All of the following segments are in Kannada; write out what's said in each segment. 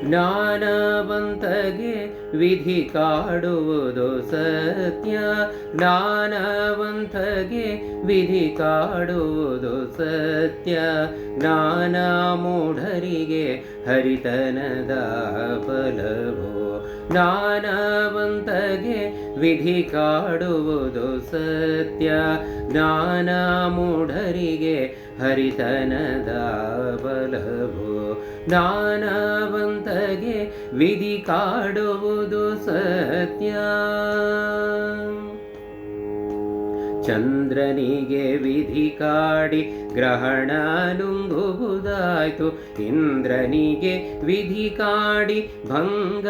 ಜ್ಞಾನವಂತಗೆ ವಿಧಿ ಕಾಡುವುದು ಸತ್ಯ. ಜ್ಞಾನವಂತಗೆ ವಿಧಿ ಕಾಡುವುದು ಸತ್ಯ. ಜ್ಞಾನ ಮೂಢರಿಗೆ ಹರಿತನದ ಬಲವೋ. ಜ್ಞಾನವಂತಗೆ ವಿಧಿ ಕಾಡುವುದು ಸತ್ಯ. ಜ್ಞಾನ ಮೂಢರಿಗೆ ಹರಿತನದ ಬಲವೋ. ಜ್ಞಾನವಂತಗೆ ವಿಧಿ ಕಾಡುವುದು ಸತ್ಯ. ಚಂದ್ರನಿಗೆ ವಿಧಿ ಕಾಡಿ ಗ್ರಹಣ ನುಂಗುವುದಾಯ್ತು. ಇಂದ್ರನಿಗೆ ವಿಧಿ ಕಾಡಿ ಭಂಗ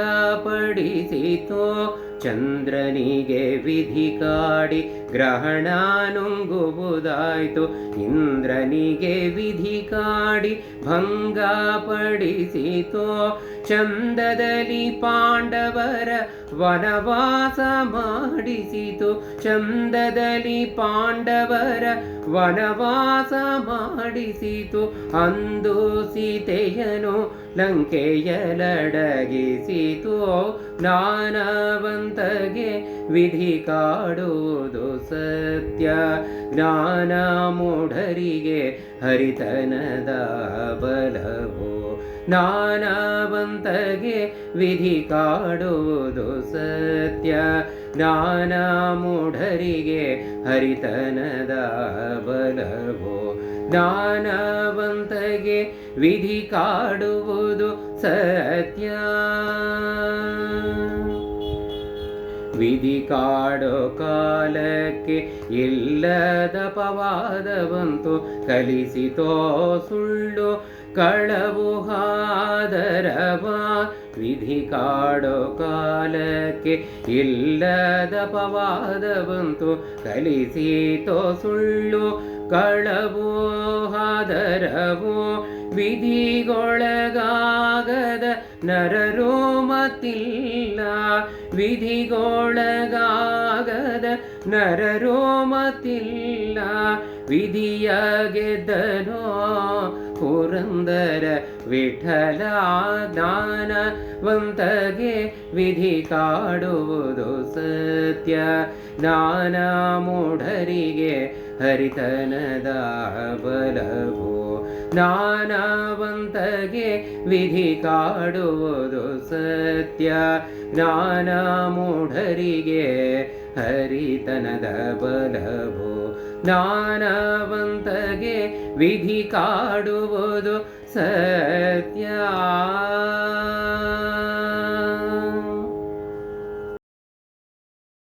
ಪಡಿಸಿತು. ಚಂದ್ರನಿಗೆ ವಿಧಿ ಕಾಡಿ ಗ್ರಹಣ ನುಂಗುವುದಾಯ್ತು. ಇಂದ್ರನಿಗೆ ವಿಧಿ ಕಾಡಿ ಭಂಗ ಪಡಿಸಿತು. ಚಂದದಲ್ಲಿ ಪಾಂಡವರ ವನವಾಸ ಮಾಡಿಸಿತು. ಚಂದದಲ್ಲಿ ಪಾಂಡವರ ವನವಾಸ ಮಾಡಿಸಿತು. ಅಂದು ಸೀತೆಯನು ಲಂಕೆಯಲಡಗಿಸಿತು. ಜ್ಞಾನವಂತಗೆ ವಿಧಿ ಕಾಡುವುದು ಸತ್ಯ. ಜ್ಞಾನ ಮೂಢರಿಗೆ ಹರಿತನದ ಬಲವೋ. ಜ್ಞಾನವಂತಗೆ ವಿಧಿ ಕಾಡುವುದು ಸತ್ಯ. ಜ್ಞಾನ ಮೂಢರಿಗೆ ಹರಿತನದ ಬಲವೋ. ಜ್ಞಾನವಂತಗೆ ವಿಧಿ ಕಾಡುವುದು ಸತ್ಯ. ವಿಧಿ ಕಾಡೋ ಕಾಲಕ್ಕೆ ಇಲ್ಲದ ಪವಾದವಂತು. ಕಲಿಸಿತೋ ಸುಳ್ಳು ಕಳವು ಹಾದರವ. ವಿಧಿ ಕಾಡೋ ಕಾಲಕ್ಕೆ ಇಲ್ಲದ ಪವಾದವಂತು. ಕಲಿಸಿತೋ ಸುಳ್ಳು ಕಳವು ಹಾದರವು. ವಿಧಿಗೊಳಗಾಗದ ನರರು ಮತ್ತಿಲ್ಲ. ವಿಧಿಗೊಳಗಾಗದ ನರರು ಮತ್ತಿಲ್ಲ. ವಿಧಿಯ ಗೆದ್ದನೋ ಪುರಂದರ ವಿಠಲ. ಜ್ಞಾನವಂತಗೆ ವಿಧಿ ಕಾಡುವುದು ಸತ್ಯ. ಜ್ಞಾನ ಮೂಢರಿಗೆ ಹರಿತನದ ಬಲವೋ. ಜ್ಞಾನವಂತಗೆ ವಿಧಿ ಕಾಡುವುದು ಸತ್ಯ. ಜ್ಞಾನ ಮೂಢರಿಗೆ ಹರಿತನದ ಬಲವೋ. ಜ್ಞಾನವಂತಗೆ ವಿಧಿ ಕಾಡುವುದು ಸತ್ಯ.